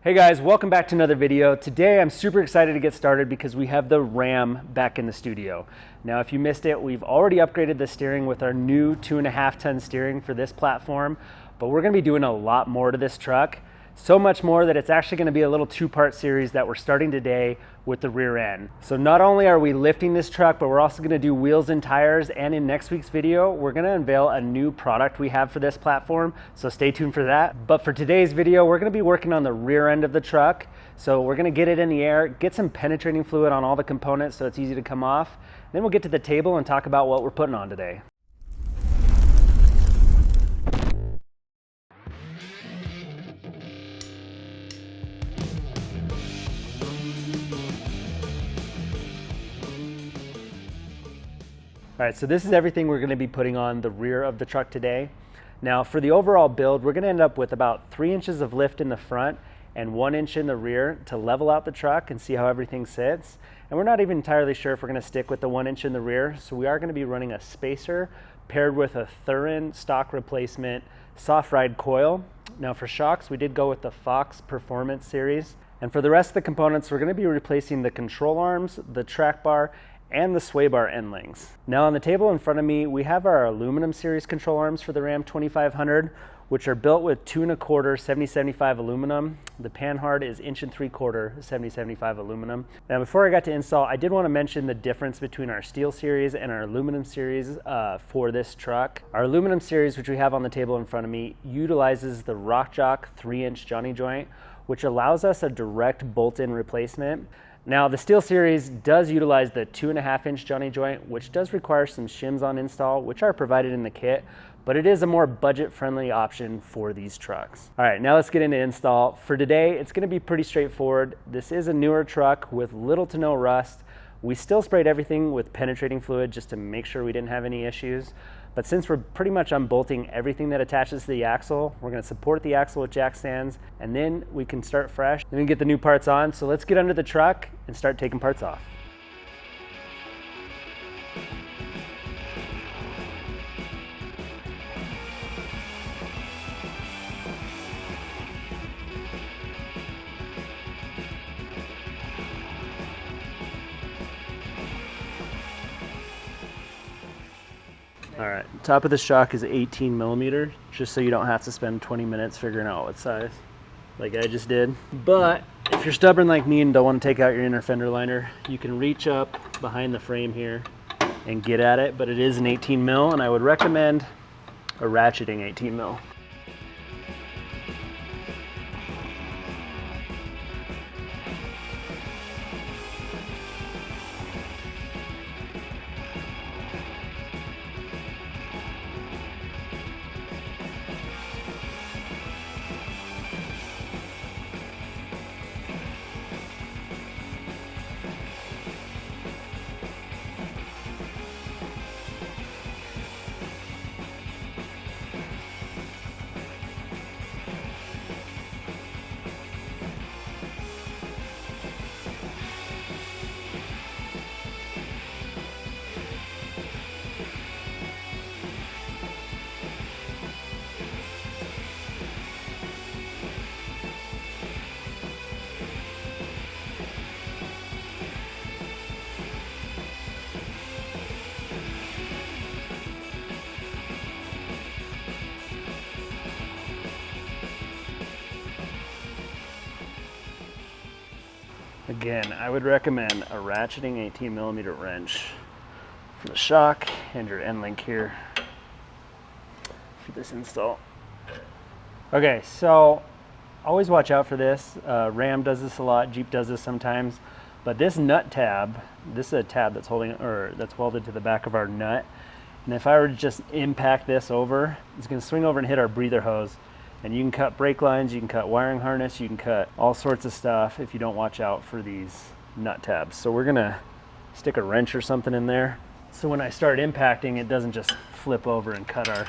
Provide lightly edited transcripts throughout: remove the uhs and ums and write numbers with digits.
Hey guys, welcome back to another video. Today I'm super excited to get started because we have the Ram back in the studio. Now if you missed it, we've already upgraded the steering with our new 2.5 ton steering for this platform, but we're going to be doing a lot more to this truck. So much more that it's actually going to be a little two-part series that we're starting today with the rear end. So not only are we lifting this truck, but we're also going to do wheels and tires, and in next week's video we're going to unveil a new product we have for this platform, so stay tuned for that. But for today's video we're going to be working on the rear end of the truck. So we're going to get it in the air, get some penetrating fluid on all the components so it's easy to come off. Then we'll get to the table and talk about what we're putting on today. All right, so this is everything we're going to be putting on the rear of the truck today. Now for the overall build, we're going to end up with about 3 inches of lift in the front and 1 inch in the rear to level out the truck and see how everything sits. And we're not even entirely sure if we're going to stick with the 1 inch in the rear, so we are going to be running a spacer paired with a Thurin stock replacement soft ride coil. Now for shocks, we did go with the Fox Performance series. And for the rest of the components, we're going to be replacing the control arms, the track bar, and the sway bar end links. Now on the table in front of me, we have our aluminum series control arms for the Ram 2500, which are built with 2 1/4 70-75 aluminum. The Panhard is 1 3/4 70-75 aluminum. Now before I got to install, I did want to mention the difference between our steel series and our aluminum series for this truck. Our aluminum series, which we have on the table in front of me, utilizes the Rock Jock 3-inch Johnny joint, which allows us a direct bolt-in replacement. Now the steel series does utilize the 2.5-inch Johnny joint, which does require some shims on install, which are provided in the kit, but it is a more budget-friendly option for these trucks. All right, now let's get into install. For today, it's going to be pretty straightforward. This is a newer truck with little to no rust. We still sprayed everything with penetrating fluid just to make sure we didn't have any issues. But since we're pretty much unbolting everything that attaches to the axle, we're going to support the axle with jack stands, and then we can start fresh. Then we can get the new parts on. So let's get under the truck and start taking parts off. All right, top of the shock is 18 millimeter, just so you don't have to spend 20 minutes figuring out what size, like I just did. But if you're stubborn like me and don't want to take out your inner fender liner, you can reach up behind the frame here and get at it, but it is an 18 mil, and I would recommend a ratcheting 18 mil. Again, I would recommend a ratcheting 18 millimeter wrench for the shock and your end link here for this install. Okay, so always watch out for this. Ram does this a lot, Jeep does this sometimes, but this nut tab, this is a tab that's holding, or that's welded to the back of our nut, and if I were to just impact this over, it's going to swing over and hit our breather hose. And you can cut brake lines, you can cut wiring harness, you can cut all sorts of stuff if you don't watch out for these nut tabs. So we're gonna stick a wrench or something in there, so when I start impacting, it doesn't just flip over and cut our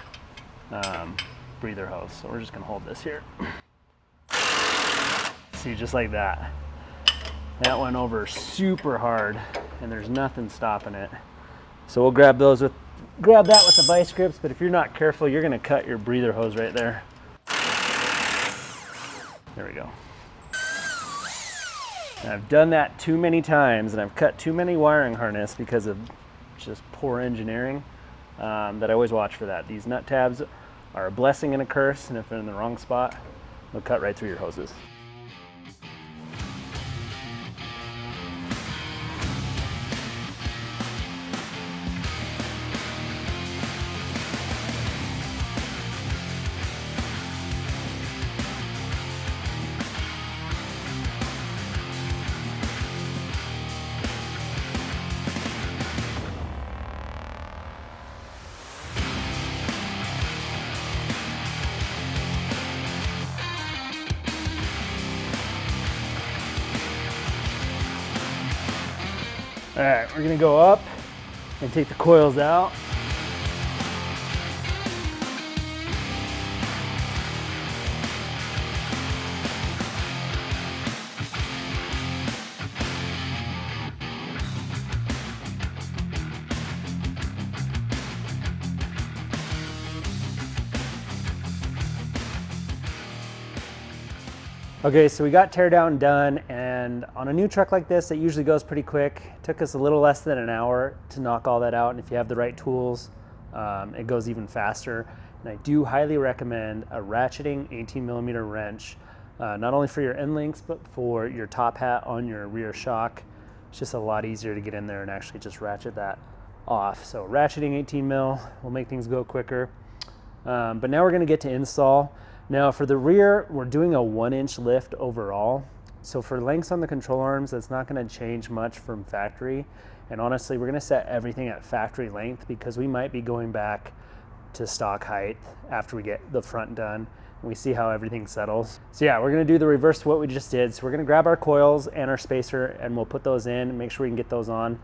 breather hose. So we're just gonna hold this here. See, just like that. That went over super hard, and there's nothing stopping it. So we'll grab that with the vice grips, but if you're not careful, you're gonna cut your breather hose right there. There we go. And I've done that too many times, and I've cut too many wiring harness because of just poor engineering, that I always watch for that. These nut tabs are a blessing and a curse, and if they're in the wrong spot, they'll cut right through your hoses. All right, we're gonna go up and take the coils out. Okay, so we got teardown done, and on a new truck like this, it usually goes pretty quick. It took us a little less than an hour to knock all that out, and if you have the right tools, it goes even faster. And I do highly recommend a ratcheting 18mm wrench, not only for your end links, but for your top hat on your rear shock. It's just a lot easier to get in there and actually just ratchet that off. So ratcheting 18mm will make things go quicker. But now we're gonna get to install. Now for the rear, we're doing a 1-inch lift overall. So for lengths on the control arms, that's not gonna change much from factory. And honestly, we're gonna set everything at factory length because we might be going back to stock height after we get the front done and we see how everything settles. So yeah, we're gonna do the reverse of what we just did. So we're gonna grab our coils and our spacer and we'll put those in and make sure we can get those on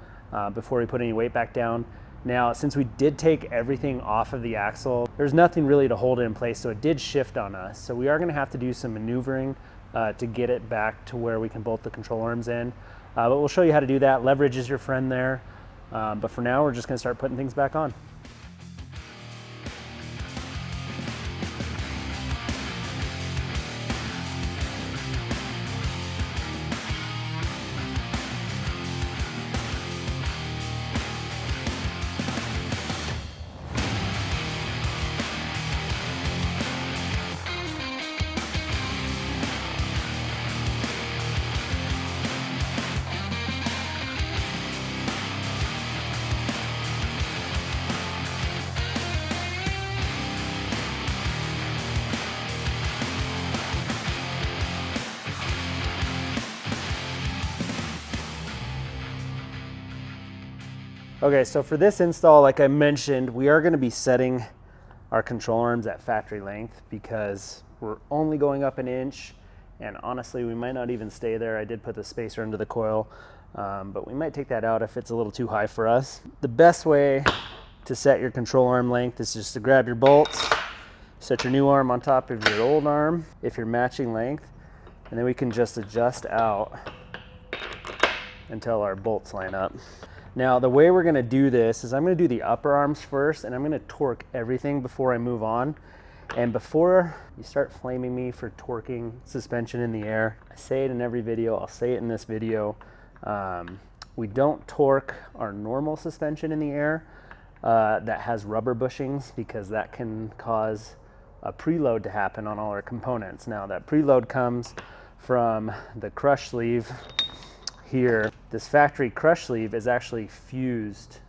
before we put any weight back down. Now, since we did take everything off of the axle, there's nothing really to hold it in place, so it did shift on us. So we are gonna have to do some maneuvering to get it back to where we can bolt the control arms in. But we'll show you how to do that. Leverage is your friend there. But for now, we're just gonna start putting things back on. Okay, so for this install, like I mentioned, we are gonna be setting our control arms at factory length because we're only going up 1 inch, and honestly, we might not even stay there. I did put the spacer into the coil, but we might take that out if it's a little too high for us. The best way to set your control arm length is just to grab your bolts, set your new arm on top of your old arm if you're matching length, and then we can just adjust out until our bolts line up. Now, the way we're gonna do this is I'm gonna do the upper arms first, and I'm gonna torque everything before I move on. And before you start flaming me for torquing suspension in the air, I say it in every video, I'll say it in this video, we don't torque our normal suspension in the air that has rubber bushings, because that can cause a preload to happen on all our components. Now, that preload comes from the crush sleeve here. This factory crush sleeve is actually fused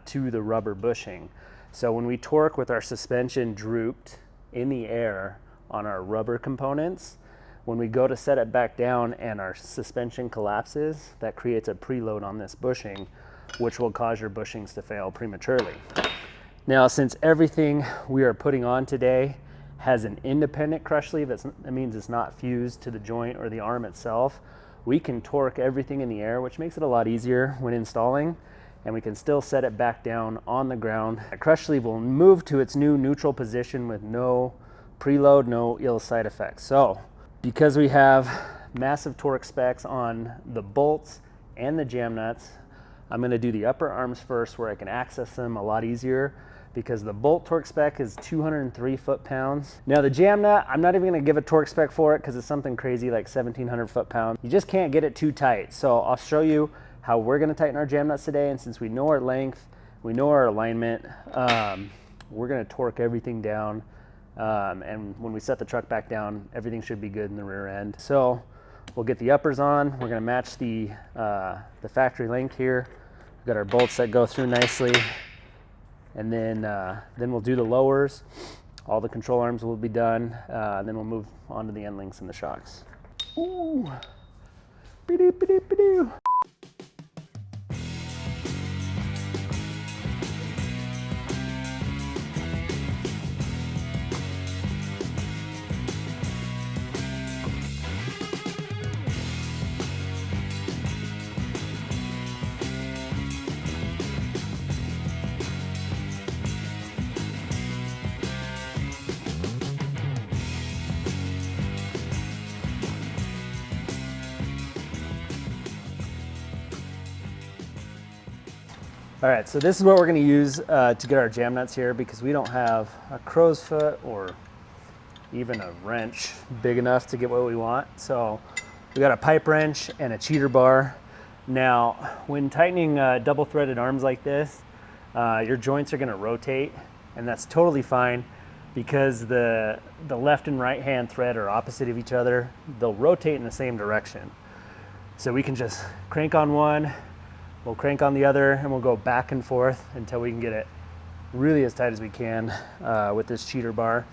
to the rubber bushing. So when we torque with our suspension drooped in the air on our rubber components, when we go to set it back down and our suspension collapses, that creates a preload on this bushing, which will cause your bushings to fail prematurely. Now, since everything we are putting on today has an independent crush sleeve, that means it's not fused to the joint or the arm itself, we can torque everything in the air, which makes it a lot easier when installing, and we can still set it back down on the ground. The crush sleeve will move to its new neutral position with no preload, no ill side effects. So, because we have massive torque specs on the bolts and the jam nuts, I'm gonna do the upper arms first where I can access them a lot easier. because the bolt torque spec is 203 foot-pounds. Now the jam nut, I'm not even gonna give a torque spec for it because it's something crazy like 1700 foot-pounds. You just can't get it too tight. So I'll show you how we're gonna tighten our jam nuts today, and since we know our length, we know our alignment, we're gonna torque everything down, and when we set the truck back down, everything should be good in the rear end. So we'll get the uppers on. We're gonna match the factory length here. We've got our bolts that go through nicely. And then we'll do the lowers. All the control arms will be done. Then we'll move on to the end links and the shocks. Ooh. Be-doo, be-doo, be-doo. All right, so this is what we're gonna use to get our jam nuts here, because we don't have a crow's foot or even a wrench big enough to get what we want. So we got a pipe wrench and a cheater bar. Now, when tightening double threaded arms like this, your joints are gonna rotate, and that's totally fine because the left and right hand thread are opposite of each other. They'll rotate in the same direction. So we can just crank on one, we'll crank on the other, and we'll go back and forth until we can get it really as tight as we can with this cheater bar.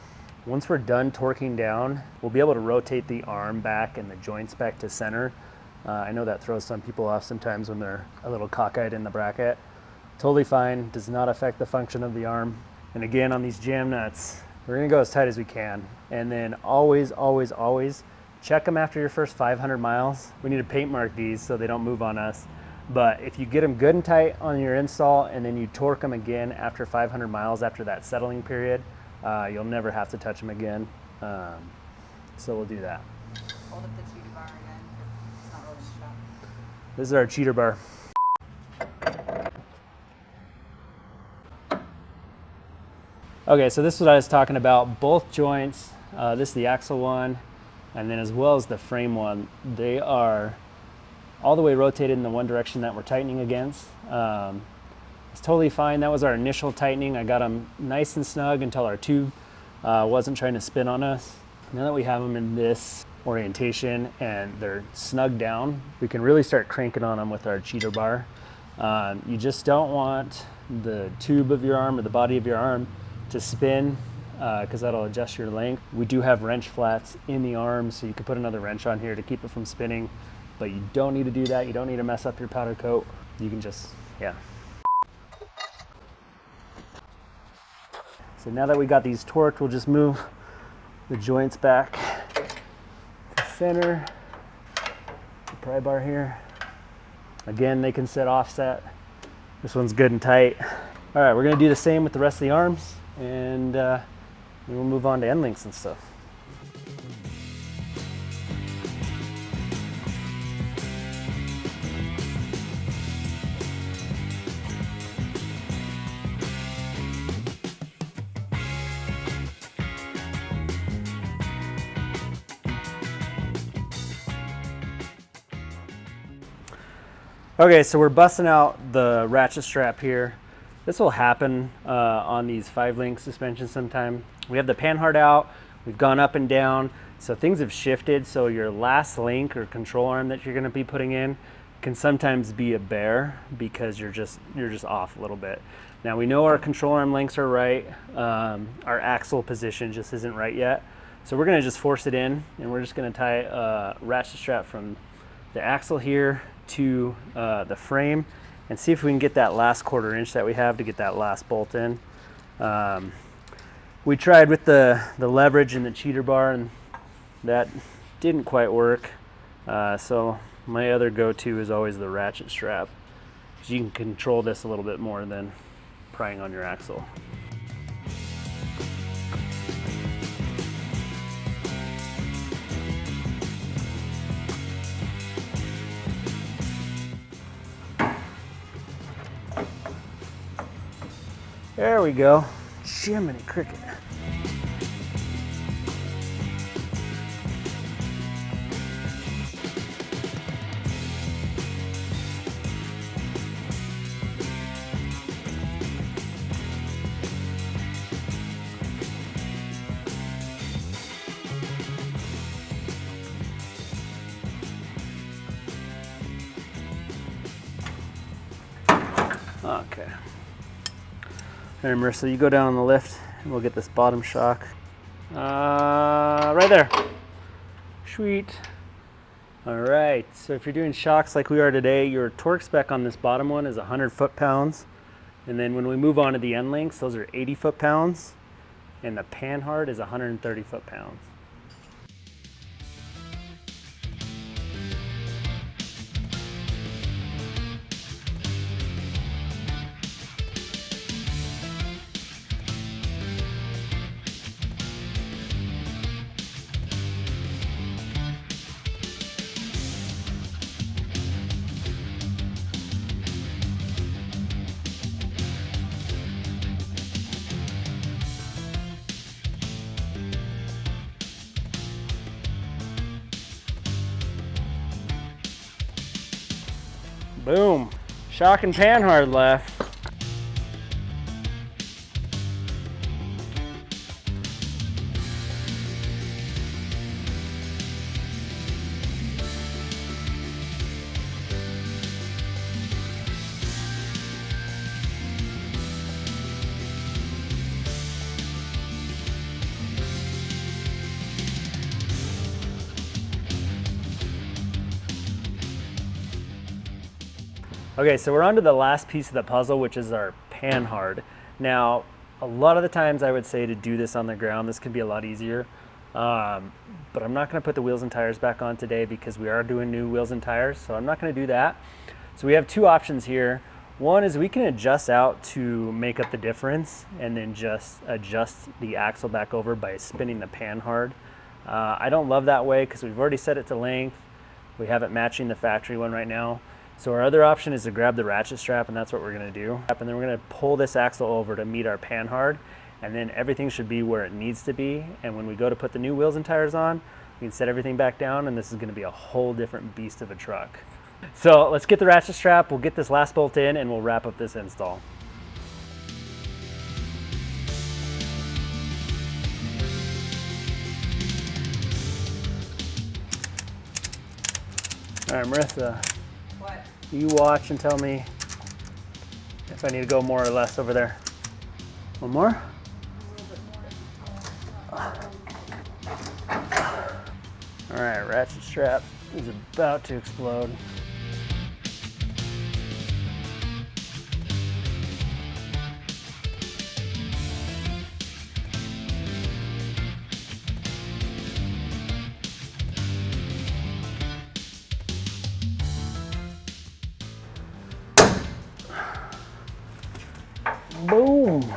Once we're done torquing down, we'll be able to rotate the arm back and the joints back to center. I know that throws some people off sometimes when they're a little cockeyed in the bracket. Totally fine, does not affect the function of the arm. And again, on these jam nuts, we're gonna go as tight as we can. And then always, always, always check them after your first 500 miles. We need to paint mark these so they don't move on us. But if you get them good and tight on your install and then you torque them again after 500 miles after that settling period, you'll never have to touch them again. So we'll do that. Hold up the cheater bar again. It's not really shot. This is our cheater bar. Okay, so this is what I was talking about. Both joints, this is the axle one, and then as well as the frame one, they are all the way rotated in the one direction that we're tightening against. It's totally fine. That was our initial tightening. I got them nice and snug until our tube wasn't trying to spin on us. Now that we have them in this orientation and they're snug down, we can really start cranking on them with our cheater bar. You just don't want the tube of your arm or the body of your arm to spin because that'll adjust your length. We do have wrench flats in the arm, so you can put another wrench on here to keep it from spinning. But you don't need to do that. You don't need to mess up your powder coat. You can just, yeah. So now that we got these torqued, we'll just move the joints back to center. The pry bar here. Again, they can set offset. This one's good and tight. All right, we're gonna do the same with the rest of the arms, and then we'll move on to end links and stuff. Okay, so we're busting out the ratchet strap here. This will happen on these 5-link suspensions sometime. We have the Panhard out, we've gone up and down, so things have shifted. So your last link or control arm that you're gonna be putting in can sometimes be a bear because you're just off a little bit. Now we know our control arm links are right, our axle position just isn't right yet. So we're gonna just force it in, and we're just gonna tie a ratchet strap from the axle here to the frame and see if we can get that last 1/4 inch that we have to get that last bolt in. We tried with the leverage and the cheater bar, and that didn't quite work. So my other go-to is always the ratchet strap, because you can control this a little bit more than prying on your axle. There we go. Jiminy cricket. Okay. All right, Marissa, you go down on the lift and we'll get this bottom shock. Right there. Sweet. All right, so if you're doing shocks like we are today, your torque spec on this bottom one is 100 foot-pounds. And then when we move on to the end links, those are 80 foot-pounds. And the Panhard is 130 foot-pounds. Boom. Shock and Panhard left. Okay, so we're on to the last piece of the puzzle, which is our Panhard. Now, a lot of the times I would say to do this on the ground, this could be a lot easier. But I'm not gonna put the wheels and tires back on today because we are doing new wheels and tires, so I'm not gonna do that. So we have two options here. One is we can adjust out to make up the difference and then just adjust the axle back over by spinning the Panhard. I don't love that way because we've already set it to length. We have it matching the factory one right now. So our other option is to grab the ratchet strap, and that's what we're gonna do. And then we're gonna pull this axle over to meet our Panhard, and then everything should be where it needs to be. And when we go to put the new wheels and tires on, we can set everything back down, and this is gonna be a whole different beast of a truck. So let's get the ratchet strap, we'll get this last bolt in, and we'll wrap up this install. All right, Marissa. What? You watch and tell me if I need to go more or less over there. One more? A little bit more. All right, ratchet strap is about to explode. Boom. All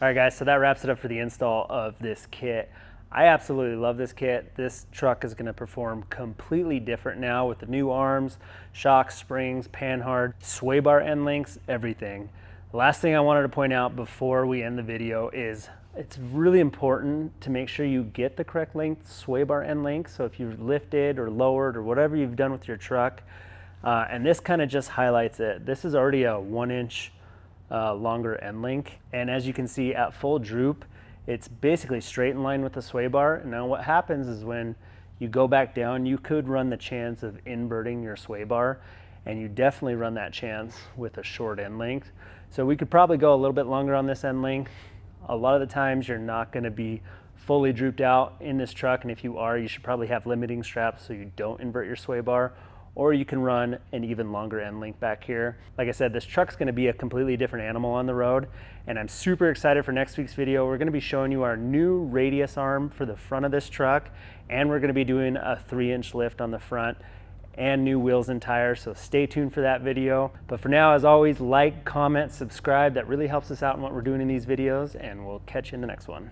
right, guys, so that wraps it up for the install of this kit. I absolutely love this kit. This truck is gonna perform completely different now with the new arms, shocks, springs, Panhard, sway bar end links, everything. The last thing I wanted to point out before we end the video is it's really important to make sure you get the correct length sway bar end links. So if you've lifted or lowered or whatever you've done with your truck, and this kind of just highlights it. This is already a 1-inch longer end link, and as you can see at full droop, it's basically straight in line with the sway bar. Now what happens is when you go back down, you could run the chance of inverting your sway bar, and you definitely run that chance with a short end length. So we could probably go a little bit longer on this end length. A lot of the times you're not going to be fully drooped out in this truck, and if you are, you should probably have limiting straps so you don't invert your sway bar, or you can run an even longer end link back here. Like I said, this truck's gonna be a completely different animal on the road, and I'm super excited for next week's video. We're gonna be showing you our new radius arm for the front of this truck, and we're gonna be doing a 3-inch lift on the front and new wheels and tires, so stay tuned for that video. But for now, as always, like, comment, subscribe. That really helps us out in what we're doing in these videos, and we'll catch you in the next one.